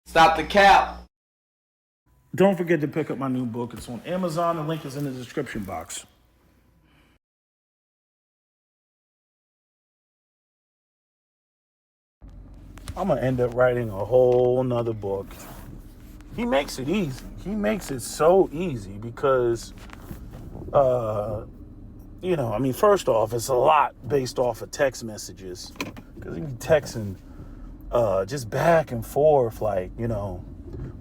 Stop the cap. Don't forget to pick up my new book. It's on Amazon. The link is in the description box. I'm going to end up writing a whole nother book. He makes it easy. He makes it so easy because, first off, it's a lot based off of text messages. Because he be texting just back and forth,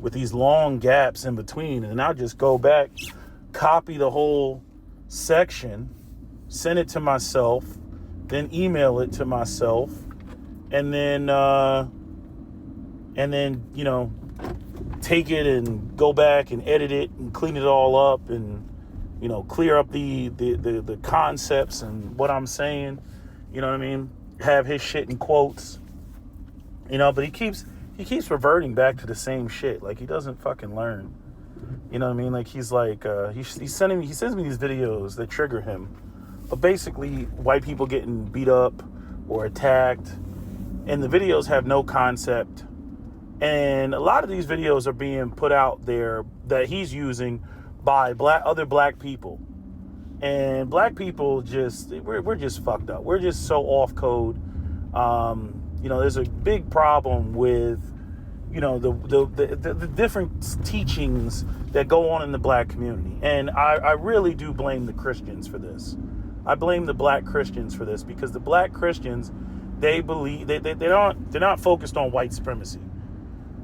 with these long gaps in between. And I'll just go back, copy the whole section, send it to myself, then email it to myself, and then take it and go back and edit it and clean it all up and, clear up the concepts and what I'm saying, you know what I mean? Have his shit in quotes, but he keeps reverting back to the same shit. Like, he doesn't fucking learn. You know what I mean? Like, he sends me these videos that trigger him. But basically, white people getting beat up or attacked. And the videos have no concept. And a lot of these videos are being put out there that he's using by other black people. And black people we're just fucked up. We're just so off code. There's a big problem with, the different teachings that go on in the black community. And I really do blame the Christians for this. I blame the black Christians for this because the black Christians, they believe they're not focused on white supremacy.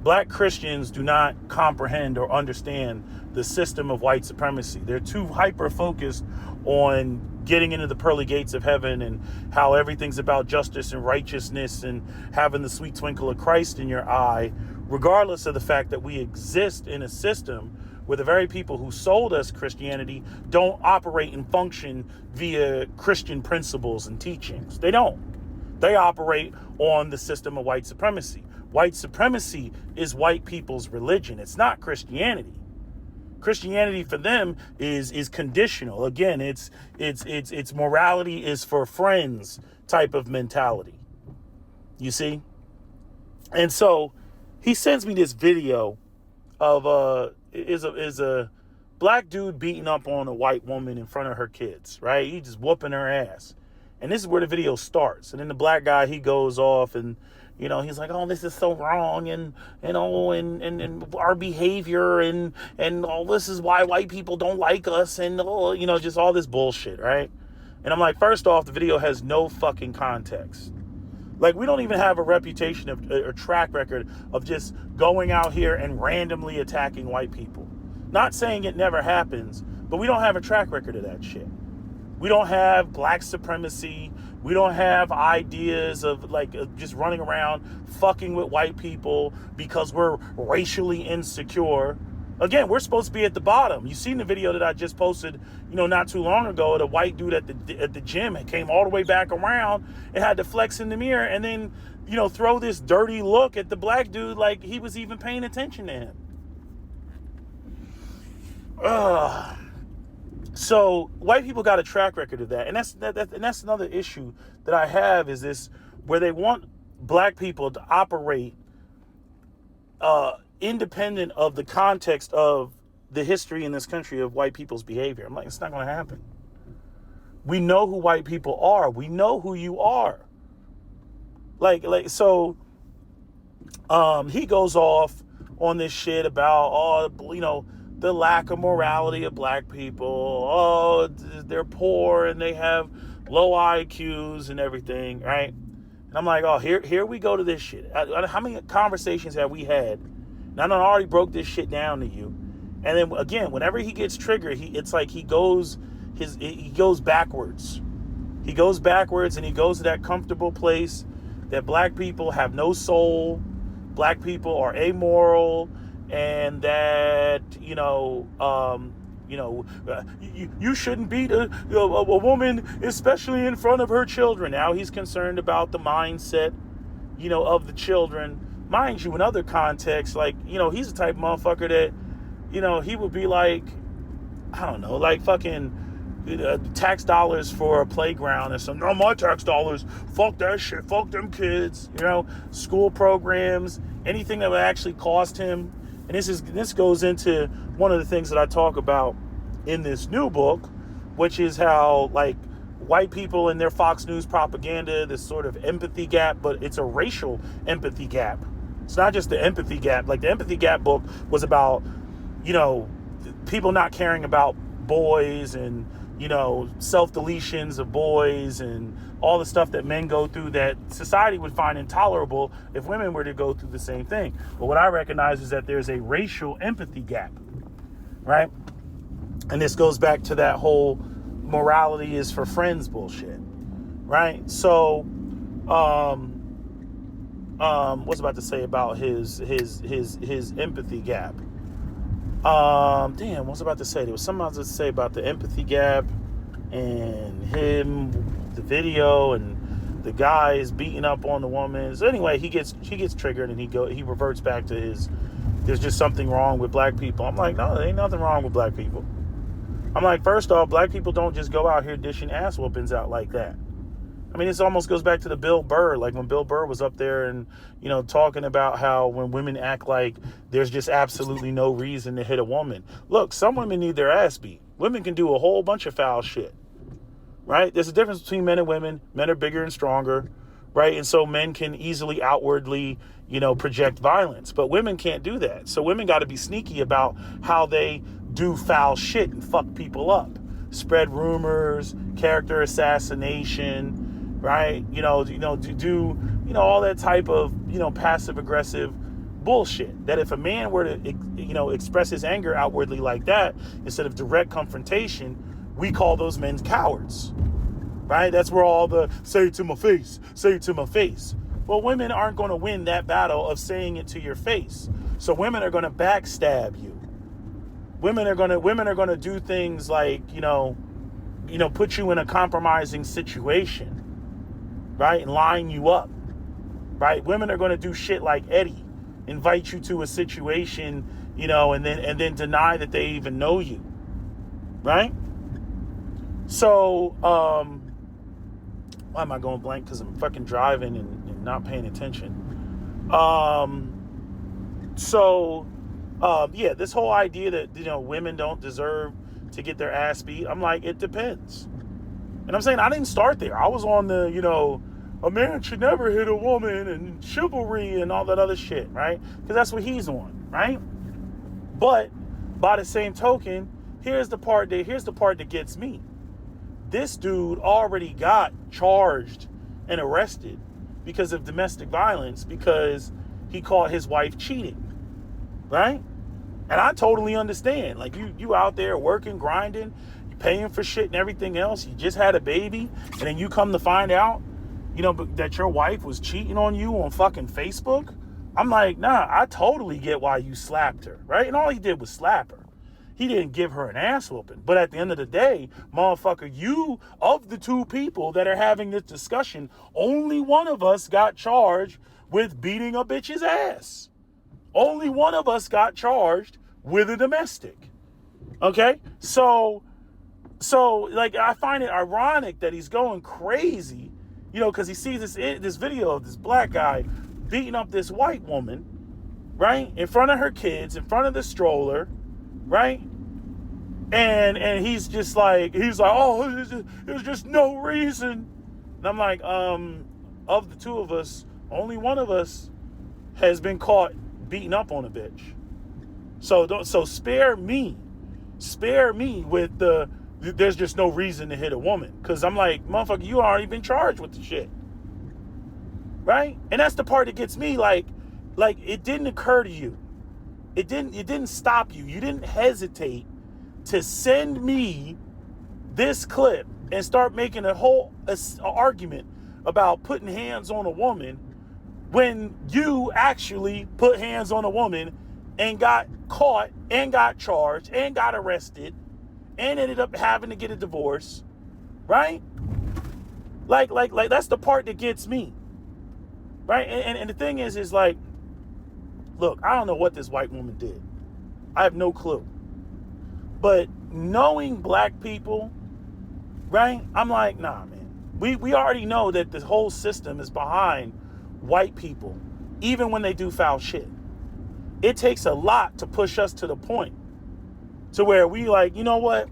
Black Christians do not comprehend or understand the system of white supremacy. They're too hyper-focused on getting into the pearly gates of heaven and how everything's about justice and righteousness and having the sweet twinkle of Christ in your eye, regardless of the fact that we exist in a system where the very people who sold us Christianity don't operate and function via Christian principles and teachings. They don't. They operate on the system of white supremacy. White supremacy is white people's religion. It's not Christianity. Christianity for them is conditional. Again, it's morality is for friends type of mentality. You see? And so he sends me this video of a black dude beating up on a white woman in front of her kids, right? He just whooping her ass. And this is where the video starts. And then the black guy, he goes off and, he's like, oh, this is so wrong. And our behavior and all this is why white people don't like us. And, just all this bullshit, right? And I'm like, first off, the video has no fucking context. Like, we don't even have a reputation of or track record of just going out here and randomly attacking white people. Not saying it never happens, but we don't have a track record of that shit. We don't have black supremacy. We don't have ideas of just running around fucking with white people because we're racially insecure. Again, we're supposed to be at the bottom. You seen the video that I just posted, not too long ago. The white dude at the gym came all the way back around and had to flex in the mirror and then, throw this dirty look at the black dude like he was even paying attention to him. So white people got a track record of that. And that's another issue that I have is this, where they want black people to operate independent of the context of the history in this country of white people's behavior. I'm like, it's not going to happen. We know who white people are. We know who you are. So he goes off on this shit about, the lack of morality of black people. Oh, they're poor and they have low IQs and everything, right? And I'm like, oh, here we go to this shit. How many conversations have we had? And I already broke this shit down to you. And then again, whenever he gets triggered, it's like he goes backwards. He goes backwards and he goes to that comfortable place that black people have no soul, black people are amoral, and that you shouldn't beat a woman, especially in front of her children. Now he's concerned about the mindset, of the children. Mind you, in other contexts, he's the type of motherfucker that, he would be like, I don't know, fucking tax dollars for a playground or something. No, my tax dollars. Fuck that shit. Fuck them kids. School programs. anything that would actually cost him. And this goes into one of the things that I talk about in this new book, which is how, like, white people and their Fox News propaganda, this sort of empathy gap, but it's a racial empathy gap. It's not just the empathy gap. Like, the empathy gap book was about, people not caring about boys and, self-deletions of boys and all the stuff that men go through that society would find intolerable if women were to go through the same thing. But what I recognize is that there's a racial empathy gap, right? And this goes back to that whole morality is for friends bullshit, right? So, what's about to say about his empathy gap? What's about to say? There was something I was to say about the empathy gap and him, the video, and the guy is beating up on the woman. So anyway, he gets triggered and he reverts back to there's just something wrong with black people. I'm like, no, there ain't nothing wrong with black people. I'm like, first off, black people don't just go out here dishing ass whoopings out like that. I mean, this almost goes back to the Bill Burr, like when Bill Burr was up there and, talking about how when women act like there's just absolutely no reason to hit a woman. Look, some women need their ass beat. Women can do a whole bunch of foul shit, right? There's a difference between men and women. Men are bigger and stronger, right? And so men can easily outwardly, project violence, but women can't do that. So women got to be sneaky about how they do foul shit and fuck people up, spread rumors, character assassination, right? Do all that type of, passive aggressive bullshit that if a man were to, express his anger outwardly like that, instead of direct confrontation, we call those men cowards, right? That's where all the say it to my face. Well, women aren't going to win that battle of saying it to your face. So women are going to backstab you. Women are going to do things like, put you in a compromising situation, right? And line you up, right? Women are going to do shit like Eddie, invite you to a situation, and then deny that they even know you, right? So, why am I going blank? Because I'm fucking driving and not paying attention. This whole idea that, women don't deserve to get their ass beat. I'm like, it depends. And I'm saying I didn't start there. I was on the, a man should never hit a woman and chivalry and all that other shit, right? Because that's what he's on, right? But by the same token, here's the part that gets me. This dude already got charged and arrested because of domestic violence because he caught his wife cheating, right? And I totally understand. Like, you out there working, grinding, you paying for shit and everything else. You just had a baby, and then you come to find out, that your wife was cheating on you on fucking Facebook. I'm like, nah, I totally get why you slapped her, right? And all he did was slap her. He didn't give her an ass whooping. But at the end of the day, motherfucker, you, of the two people that are having this discussion, only one of us got charged with beating a bitch's ass. Only one of us got charged with a domestic. Okay? So like, I find it ironic that he's going crazy, because he sees this video of this black guy beating up this white woman, right? In front of her kids, in front of the stroller, right? And he's like, oh, there's just no reason. And I'm like, of the two of us, only one of us has been caught beating up on a bitch. So spare me with there's just no reason to hit a woman. Because I'm like, motherfucker, you already been charged with the shit. Right? And that's the part that gets me, like it didn't occur to you. It didn't stop you. You didn't hesitate to send me this clip and start making a whole argument about putting hands on a woman when you actually put hands on a woman and got caught and got charged and got arrested and ended up having to get a divorce, right? Like that's the part that gets me, right? And the thing is like, look, I don't know what this white woman did. I have no clue. But knowing black people, right? I'm like, nah, man. We already know that the whole system is behind white people even when they do foul shit. It takes a lot to push us to the point to where we like, you know what?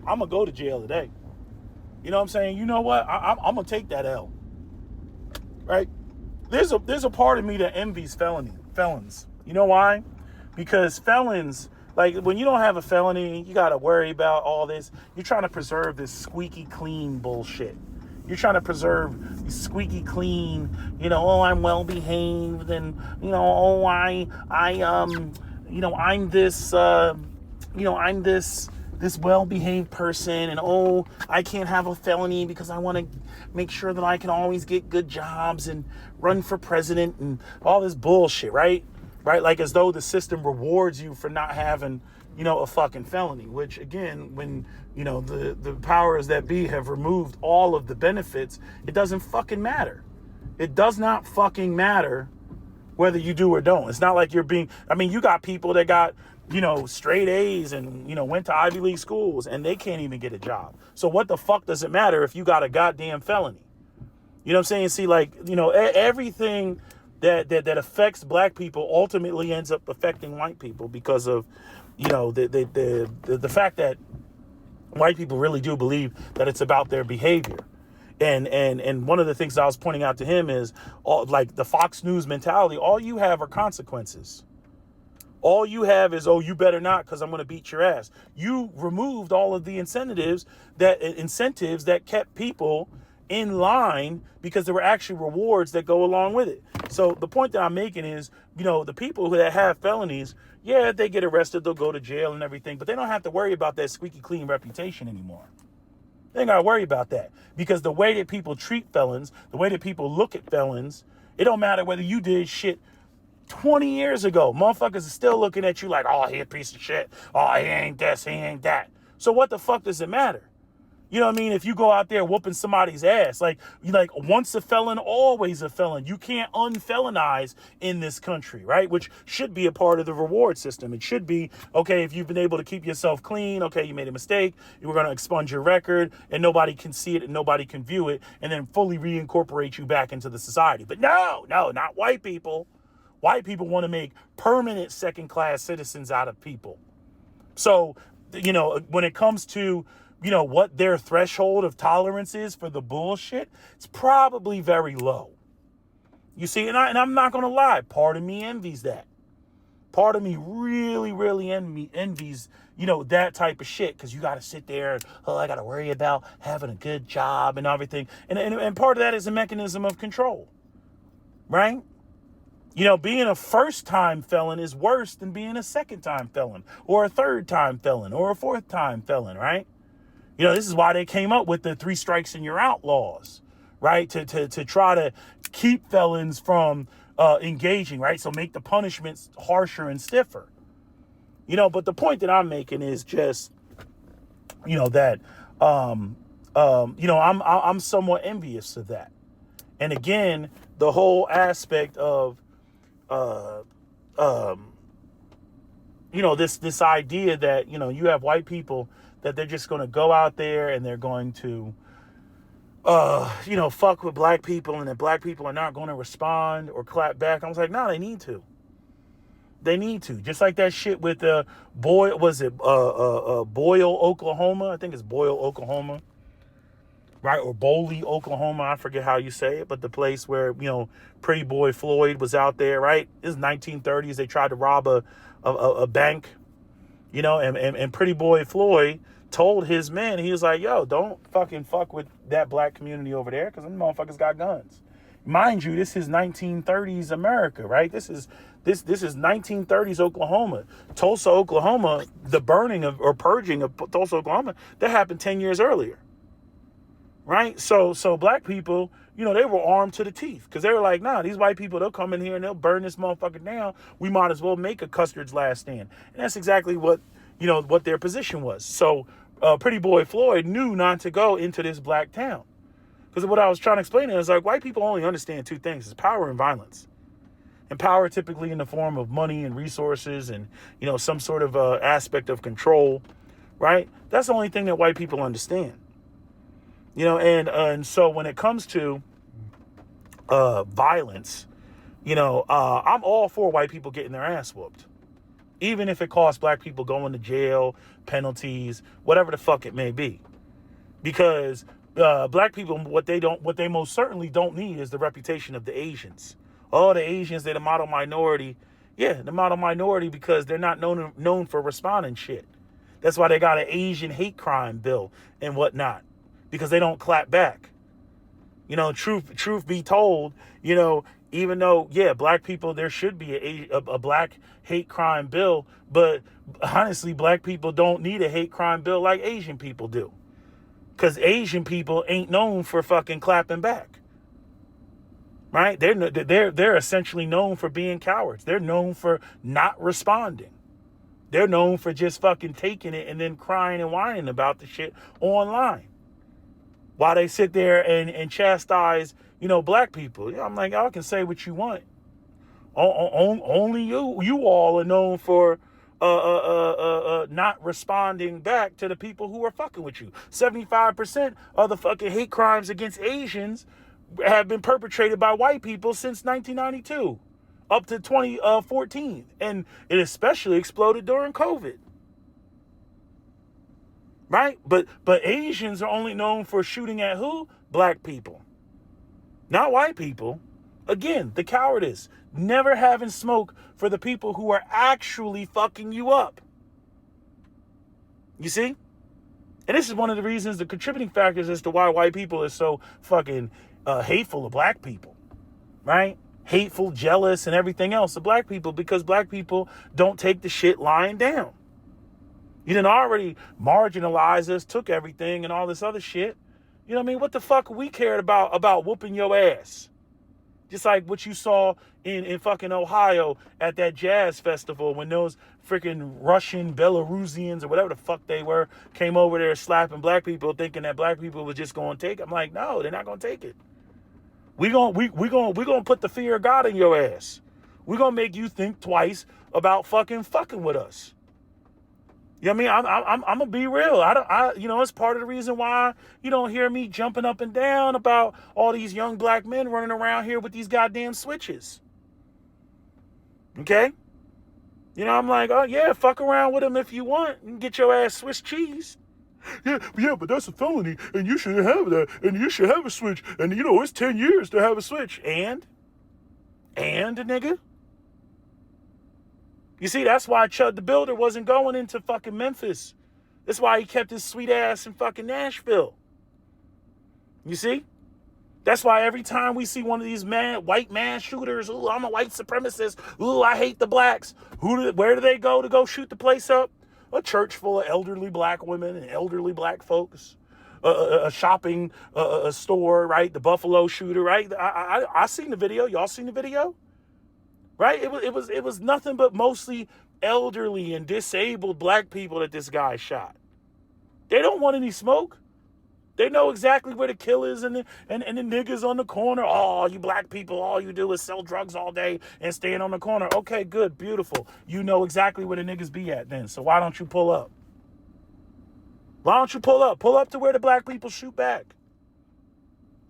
I'm going to go to jail today. You know what I'm saying? You know what? I'm going to take that L. Right? There's a part of me that envies felons. You know why? Because felons, like when you don't have a felony, you got to worry about all this. You're trying to preserve this squeaky clean bullshit. You're trying to preserve squeaky clean, you know, oh, I'm well behaved, and, you know, oh, you know, I'm this, you know, I'm this well behaved person, and oh, I can't have a felony because I want to make sure that I can always get good jobs and run for president and all this bullshit, right? Right? Like as though the system rewards you for not having, you know, a fucking felony, which again, when, you know, the powers that be have removed all of the benefits, it doesn't fucking matter. It does not fucking matter whether you do or don't. It's not like you're being, I mean, you got people that got, you know, straight A's and, you know, went to Ivy League schools and they can't even get a job. So what the fuck does it matter if you got a goddamn felony? You know what I'm saying? See, like, you know, everything that affects black people ultimately ends up affecting white people because of, you know, the fact that white people really do believe that it's about their behavior. And one of the things that I was pointing out to him is like the Fox News mentality. All you have are consequences. All you have is, oh, you better not, because I'm going to beat your ass. You removed all of the incentives that kept people in line because there were actually rewards that go along with it. So the point that I'm making is, you know, the people that have felonies, yeah, if they get arrested, they'll go to jail and everything, but they don't have to worry about that squeaky clean reputation anymore. They ain't got to worry about that because the way that people treat felons, the way that people look at felons, it don't matter whether you did shit 20 years ago. Motherfuckers are still looking at you like, oh, he a piece of shit. Oh, he ain't this, he ain't that. So what the fuck does it matter? You know what I mean? If you go out there whooping somebody's ass, like once a felon, always a felon. You can't unfelonize in this country, right? Which should be a part of the reward system. It should be, okay, if you've been able to keep yourself clean, okay, you made a mistake, you were going to expunge your record, and nobody can see it and nobody can view it, and then fully reincorporate you back into the society. But no, not white people. White people want to make permanent second-class citizens out of people. So, you know, when it comes to, you know, what their threshold of tolerance is for the bullshit, it's probably very low. You see, and I'm not going to lie, part of me envies that. Part of me really, really envies, you know, that type of shit, because you got to sit there and, oh, I got to worry about having a good job and everything. And part of that is a mechanism of control, right? You know, being a first-time felon is worse than being a second-time felon or a third-time felon or a fourth-time felon, right? You know, this is why they came up with the 3 strikes and you're out laws, right? To try to keep felons from engaging, right? So make the punishments harsher and stiffer. You know, but the point that I'm making is just, you know, that, you know, I'm somewhat envious of that. And again, the whole aspect of, you know, this idea that, you know, you have white people that they're just going to go out there and they're going to, you know, fuck with black people, and that black people are not going to respond or clap back. I was like, no, they need to. They need to. Just like that shit with Boyle, Oklahoma? I think it's Boyle, Oklahoma. Right? Or Boley, Oklahoma. I forget how you say it, but the place where, you know, Pretty Boy Floyd was out there, right? This is 1930s. They tried to rob a bank, you know, and Pretty Boy Floyd told his men, he was like, yo, don't fucking fuck with that black community over there, because them motherfuckers got guns. Mind you, this is 1930s America, right? This is 1930s Oklahoma. Tulsa, Oklahoma, the burning of or purging of Tulsa, Oklahoma, that happened 10 years earlier. Right? So black people, you know, they were armed to the teeth, because they were like, nah, these white people, they'll come in here and they'll burn this motherfucker down. We might as well make a Custer's last stand. And that's exactly what, you know, what their position was. So Pretty Boy Floyd knew not to go into this black town. Because what I was trying to explain is, like, white people only understand 2 things: is power and violence. And power typically in the form of money and resources and, you know, some sort of aspect of control, right? That's the only thing that white people understand. You know, and so when it comes to violence, I'm all for white people getting their ass whooped. Even if it costs black people going to jail, penalties, whatever the fuck it may be. Because black people, what they most certainly don't need is the reputation of the Asians. Oh, the Asians, they're the model minority. Yeah, the model minority because they're not known for responding shit. That's why they got an Asian hate crime bill and whatnot. Because they don't clap back. Truth be told, even though, yeah, black people, there should be a black hate crime bill. But honestly, black people don't need a hate crime bill like Asian people do. Because Asian people ain't known for fucking clapping back. Right? They're essentially known for being cowards. They're known for not responding. They're known for just fucking taking it and then crying and whining about the shit online. While they sit there and chastise, black people. Yeah, I'm like, y'all can say what you want. Only you all are known for not responding back to the people who are fucking with you. 75% of the fucking hate crimes against Asians have been perpetrated by white people since 1992 up to 2014. And it especially exploded during COVID. Right? But Asians are only known for shooting at who? Black people. Not white people. Again, the cowardice. Never having smoke for the people who are actually fucking you up. You see? And this is one of the reasons, the contributing factors as to why white people are so fucking hateful of black people. Right? Hateful, jealous, and everything else of black people because black people don't take the shit lying down. You done already marginalized us, took everything and all this other shit. You know what I mean? What the fuck we cared about whooping your ass? Just like what you saw in fucking Ohio at that jazz festival when those freaking Russian Belarusians or whatever the fuck they were came over there slapping black people thinking that black people was just going to take it. I'm like, no, they're not going to take it. We gonna put the fear of God in your ass. We're going to make you think twice about fucking with us. You know what I mean? I'm gonna be real. It's part of the reason why you don't hear me jumping up and down about all these young black men running around here with these goddamn switches. Okay? I'm like, oh yeah, fuck around with them if you want and get your ass Swiss cheese. Yeah, but that's a felony and you shouldn't have that and you should have a switch and it's 10 years to have a switch. And nigga? You see, that's why Chud the Builder wasn't going into fucking Memphis. That's why he kept his sweet ass in fucking Nashville. You see? That's why every time we see one of these white man shooters, ooh, I'm a white supremacist, ooh, I hate the blacks. Where do they go to go shoot the place up? A church full of elderly black women and elderly black folks. A shopping a store, right? The Buffalo shooter, right? I seen the video. Y'all seen the video? Right? It was nothing but mostly elderly and disabled black people that this guy shot. They don't want any smoke. They know exactly where the kill is and the niggas on the corner. Oh, you black people, all you do is sell drugs all day and stand on the corner. Okay, good, beautiful. You know exactly where the niggas be at then. So why don't you pull up? Why don't you pull up? Pull up to where the black people shoot back.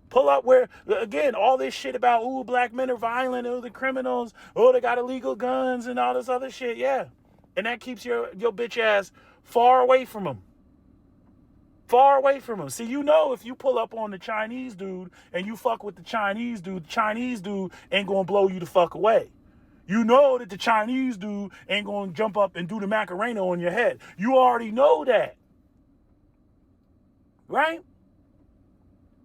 Pull up where, again, all this shit about, ooh, black men are violent, ooh, the criminals, oh, they got illegal guns and all this other shit, yeah. And that keeps your bitch ass far away from them. Far away from them. See, if you pull up on the Chinese dude and you fuck with the Chinese dude ain't gonna blow you the fuck away. You know that the Chinese dude ain't gonna jump up and do the Macarena on your head. You already know that. Right?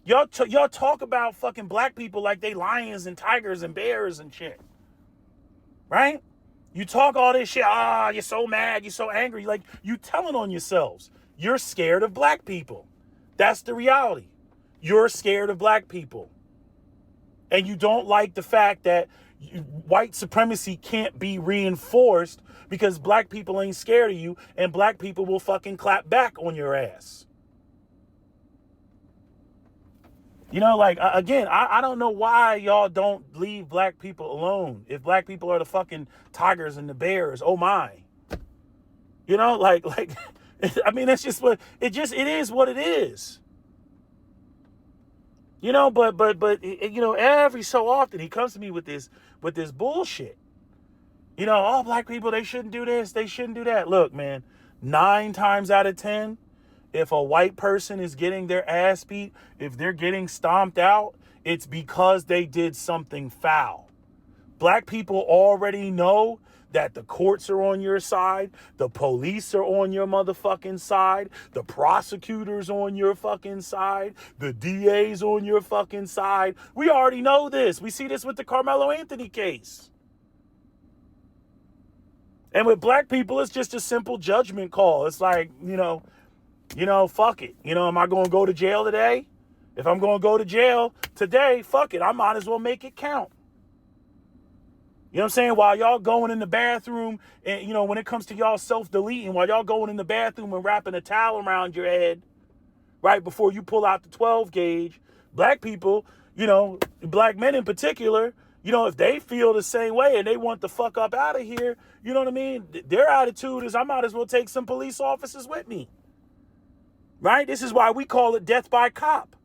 Y'all talk about fucking black people like they lions and tigers and bears and shit. Right? You talk all this shit. You're so mad. You're so angry. Like, you telling on yourselves. You're scared of black people. That's the reality. You're scared of black people. And you don't like the fact that white supremacy can't be reinforced because black people ain't scared of you and black people will fucking clap back on your ass. Again, I don't know why y'all don't leave black people alone. If black people are the fucking tigers and the bears, oh my. I mean, that's just it is what it is. But every so often he comes to me with this bullshit. Oh, black people, they shouldn't do this, they shouldn't do that. Look, man, 9 times out of 10, if a white person is getting their ass beat, if they're getting stomped out, it's because they did something foul. Black people already know that the courts are on your side, the police are on your motherfucking side, the prosecutors on your fucking side, the DA's on your fucking side. We already know this. We see this with the Carmelo Anthony case. And with black people, it's just a simple judgment call. It's like, fuck it. Am I going to go to jail today? If I'm going to go to jail today, fuck it. I might as well make it count. You know what I'm saying? While y'all going in the bathroom and, when it comes to y'all self-deleting, while y'all going in the bathroom and wrapping a towel around your head, right before you pull out the 12 gauge, black people, black men in particular, if they feel the same way and they want the fuck up out of here, you know what I mean? Their attitude is, I might as well take some police officers with me. Right? This is why we call it death by cop.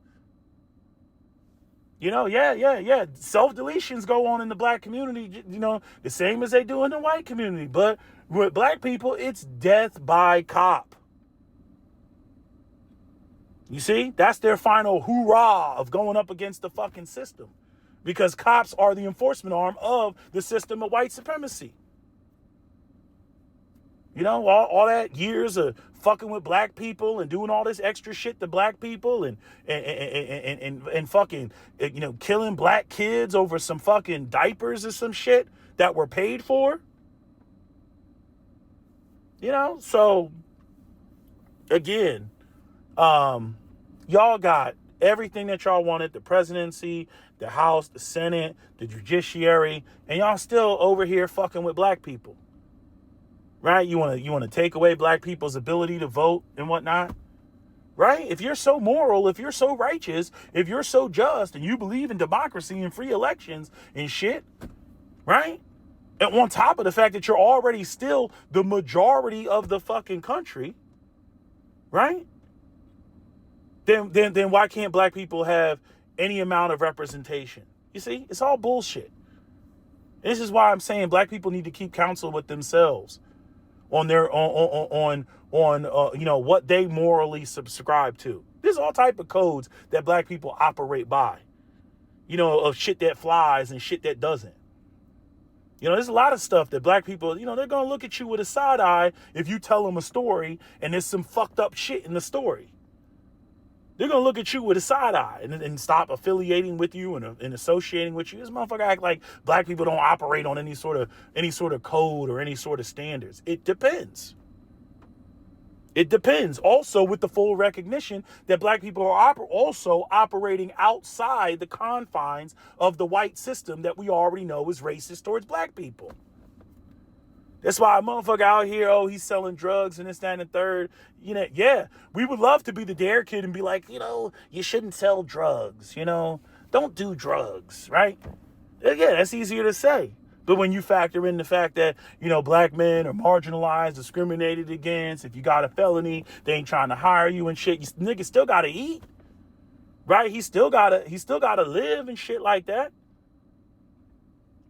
Yeah. Self-deletions go on in the black community, the same as they do in the white community. But with black people, it's death by cop. You see? That's their final hoorah of going up against the fucking system. Because cops are the enforcement arm of the system of white supremacy. All that years of fucking with black people and doing all this extra shit to black people and fucking, killing black kids over some fucking diapers or some shit that were paid for. So again, y'all got everything that y'all wanted, the presidency, the House, the Senate, the judiciary, and y'all still over here fucking with black people. Right? You want to take away black people's ability to vote and whatnot. Right? If you're so moral, if you're so righteous, if you're so just, and you believe in democracy and free elections and shit, right? And on top of the fact that you're already still the majority of the fucking country, right? Then why can't black people have any amount of representation? You see, it's all bullshit. This is why I'm saying black people need to keep counsel with themselves on their on what they morally subscribe to. There's all type of codes that black people operate by, of shit that flies and shit that doesn't. There's a lot of stuff that black people, they're going to look at you with a side eye if you tell them a story and there's some fucked up shit in the story. They're going to look at you with a side eye and stop affiliating with you and associating with you. This motherfucker act like black people don't operate on any sort of code or any sort of standards. It depends. It depends. Also, with the full recognition that black people are also operating outside the confines of the white system that we already know is racist towards black people. That's why a motherfucker out here, he's selling drugs and this, that, and the third. Yeah, we would love to be the dare kid and be like, you shouldn't sell drugs, don't do drugs, right? Yeah, that's easier to say. But when you factor in the fact that, black men are marginalized, discriminated against, if you got a felony, they ain't trying to hire you and shit, niggas still got to eat, right? He still got to live and shit like that,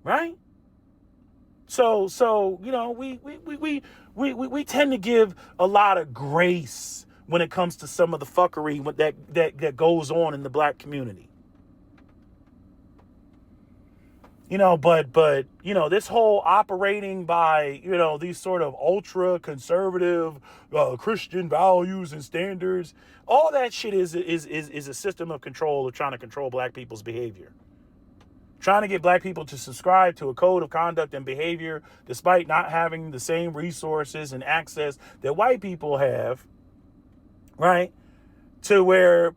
right? So we tend to give a lot of grace when it comes to some of the fuckery that goes on in the black community. But this whole operating by, these sort of ultra conservative Christian values and standards, all that shit is a system of control of trying to control black people's behavior. Trying to get black people to subscribe to a code of conduct and behavior despite not having the same resources and access that white people have, right? To where,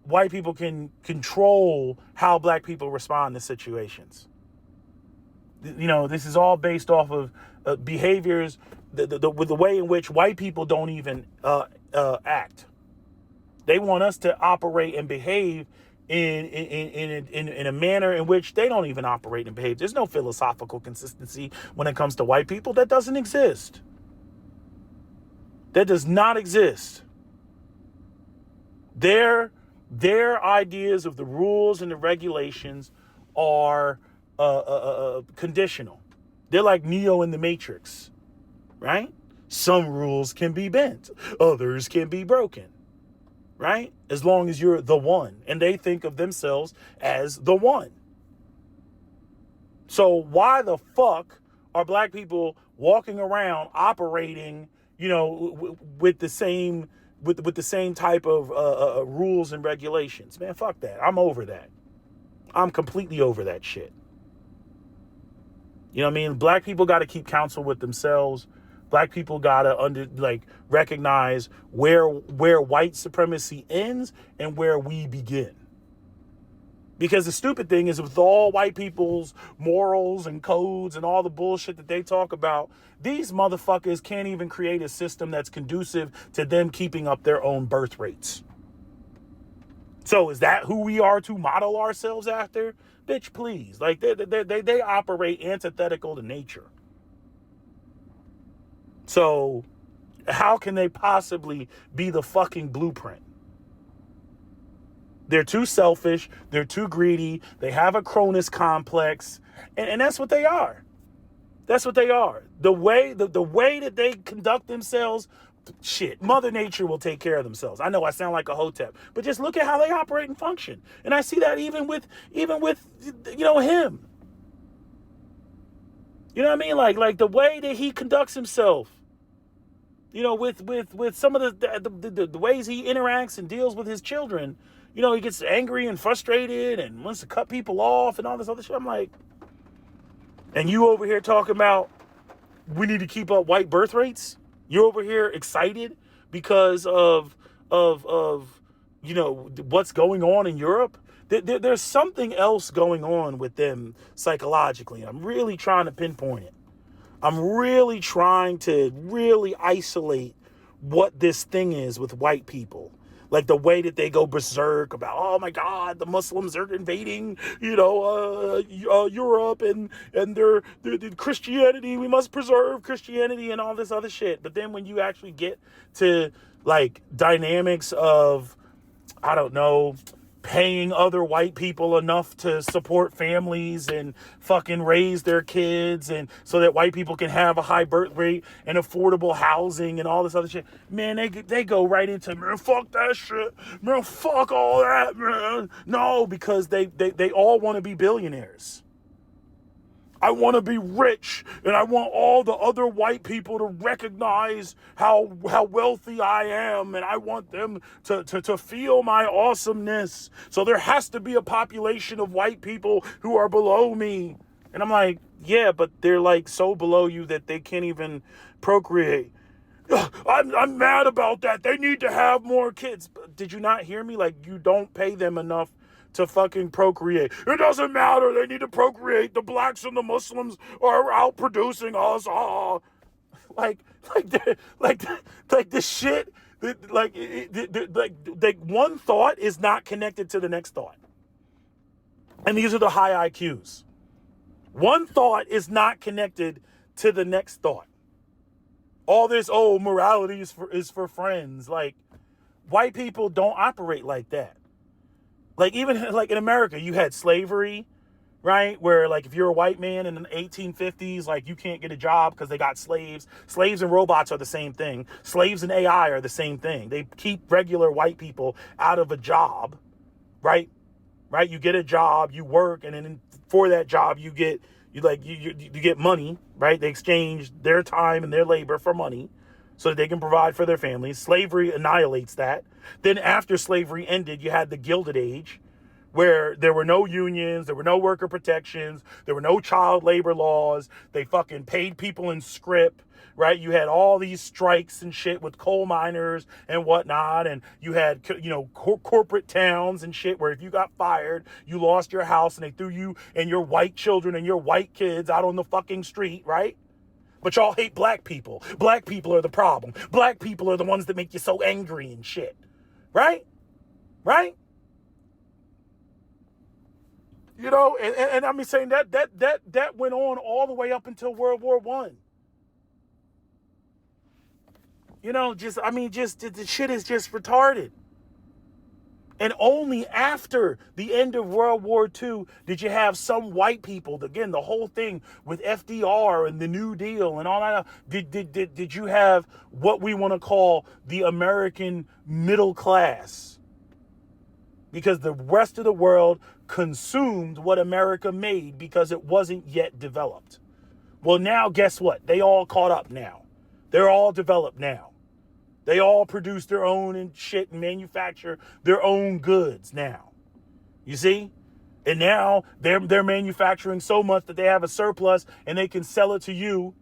white people can control how black people respond to situations. This is all based off of behaviors, with the way in which white people don't even act. They want us to operate and behave in a manner in which they don't even operate and behave. There's no philosophical consistency when it comes to white people. That doesn't exist. That does not exist. Their Their ideas of the rules and the regulations are conditional. They're like Neo in the Matrix, right? Some rules can be bent, others can be broken, right? As long as you're the one, and they think of themselves as the one. So why the fuck are black people walking around operating, with the same type of rules and regulations? Man, fuck that. I'm over that. I'm completely over that shit. You know what I mean? Black people got to keep counsel with themselves. Black people got to recognize where white supremacy ends and where we begin. Because the stupid thing is, with all white people's morals and codes and all the bullshit that they talk about, these motherfuckers can't even create a system that's conducive to them keeping up their own birth rates. So is that who we are to model ourselves after? Bitch, please. Like, they operate antithetical to nature. So how can they possibly be the fucking blueprint? They're too selfish. They're too greedy. They have a Cronus complex. And that's what they are. That's what they are. The way that they conduct themselves, shit, Mother Nature will take care of themselves. I know I sound like a hotep, but just look at how they operate and function. And I see that even with him. You know what I mean? Like the way that he conducts himself, with some of the ways he interacts and deals with his children. He gets angry and frustrated and wants to cut people off and all this other shit. I'm like, and you over here talking about we need to keep up white birth rates? You're over here excited because of what's going on in Europe? There's something else going on with them psychologically. I'm really trying to pinpoint it. I'm really trying to really isolate what this thing is with white people. Like the way that they go berserk about, oh my God, the Muslims are invading, Europe and their Christianity. We must preserve Christianity and all this other shit. But then when you actually get to like dynamics of, I don't know, paying other white people enough to support families and fucking raise their kids, and so that white people can have a high birth rate and affordable housing and all this other shit, man, they go right into, man, fuck that shit, man, fuck all that, man. No, because they all want to be billionaires. I want to be rich, and I want all the other white people to recognize how wealthy I am, and I want them to feel my awesomeness. So there has to be a population of white people who are below me. And I'm like, yeah, but they're like so below you that they can't even procreate. I'm mad about that. They need to have more kids. Did you not hear me? Like, you don't pay them enough to fucking procreate. It doesn't matter. They need to procreate. The blacks and the Muslims are outproducing us. Oh. Like the shit. Like one thought is not connected to the next thought. And these are the high IQs. One thought is not connected to the next thought. All this, morality is for friends. Like, white people don't operate like that. Like, even like in America, you had slavery, right? Where like if you're a white man in the 1850s, like you can't get a job because they got slaves. Slaves and robots are the same thing. Slaves and AI are the same thing. They keep regular white people out of a job, right? Right? You get a job, you work, and then for that job you get money, right? They exchange their time and their labor for money so that they can provide for their families. Slavery annihilates that. Then after slavery ended, you had the Gilded Age, where there were no unions, there were no worker protections, there were no child labor laws. They fucking paid people in scrip, right? You had all these strikes and shit with coal miners and whatnot. And you had, corporate towns and shit where if you got fired, you lost your house and they threw you and your white children and your white kids out on the fucking street, right? But y'all hate black people. Black people are the problem. Black people are the ones that make you so angry and shit. Right? Right? And I mean saying that went on all the way up until World War I. The shit is just retarded. And only after the end of World War II did you have some white people, again, the whole thing with FDR and the New Deal and all that, did you have what we want to call the American middle class. Because the rest of the world consumed what America made because it wasn't yet developed. Well, now guess what? They all caught up now. They're all developed now. They all produce their own and shit and manufacture their own goods now. You see? And now they're manufacturing so much that they have a surplus and they can sell it to you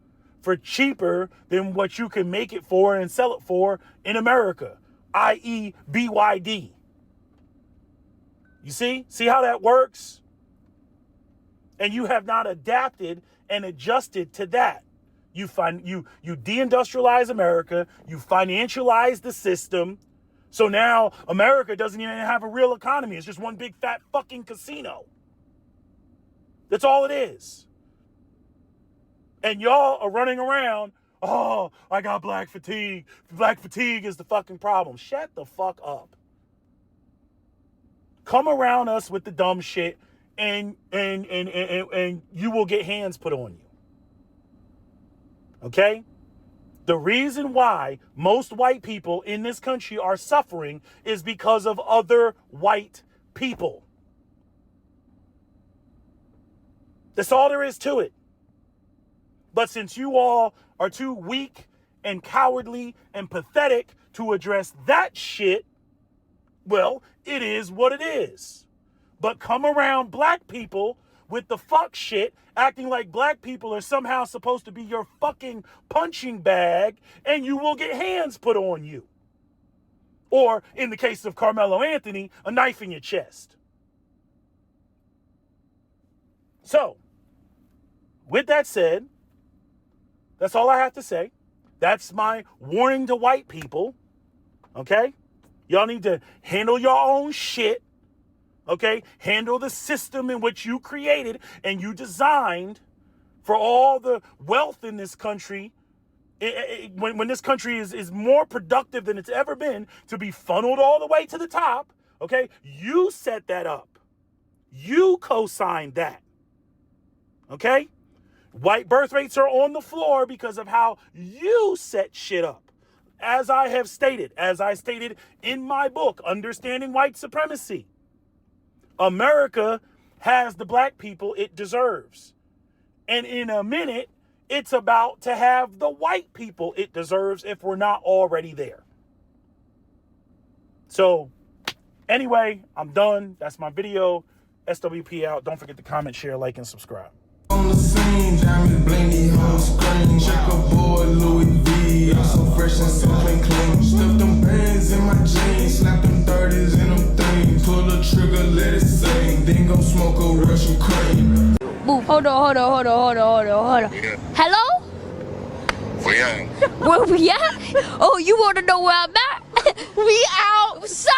for cheaper than what you can make it for and sell it for in America, i.e. BYD. You see? See how that works? And you have not adapted and adjusted to that. You deindustrialize America, you financialize the system, so now America doesn't even have a real economy. It's just one big fat fucking casino. That's all it is. And y'all are running around, oh, I got black fatigue. Black fatigue is the fucking problem. Shut the fuck up. Come around us with the dumb shit and you will get hands put on you. Okay? The reason why most white people in this country are suffering is because of other white people. That's all there is to it. But since you all are too weak and cowardly and pathetic to address that shit, well, it is what it is. But come around black people with the fuck shit, acting like black people are somehow supposed to be your fucking punching bag, and you will get hands put on you. Or, in the case of Carmelo Anthony, a knife in your chest. So, with that said, that's all I have to say. That's my warning to white people. Okay? Y'all need to handle your own shit. Okay? Handle the system in which you created and you designed for all the wealth in this country. When this country is more productive than it's ever been to be funneled all the way to the top. Okay? You set that up. You co-signed that. Okay? White birth rates are on the floor because of how you set shit up. As I stated in my book, Understanding White Supremacy, America has the black people it deserves. And in a minute, it's about to have the white people it deserves if we're not already there. So, anyway, I'm done. That's my video. SWP out. Don't forget to comment, share, like, and subscribe. On the scene, diamond blingy, whole screen, checkerboard, Louis V. I'm so fresh and so clean. Stuff them bands in my jeans, slap them 30s in them things. Pull the trigger, let it sing. Then go smoke a Russian cream. Boo, hold on. Yeah. Hello? We at? Where we at? Oh, you want to know where I'm at? We outside!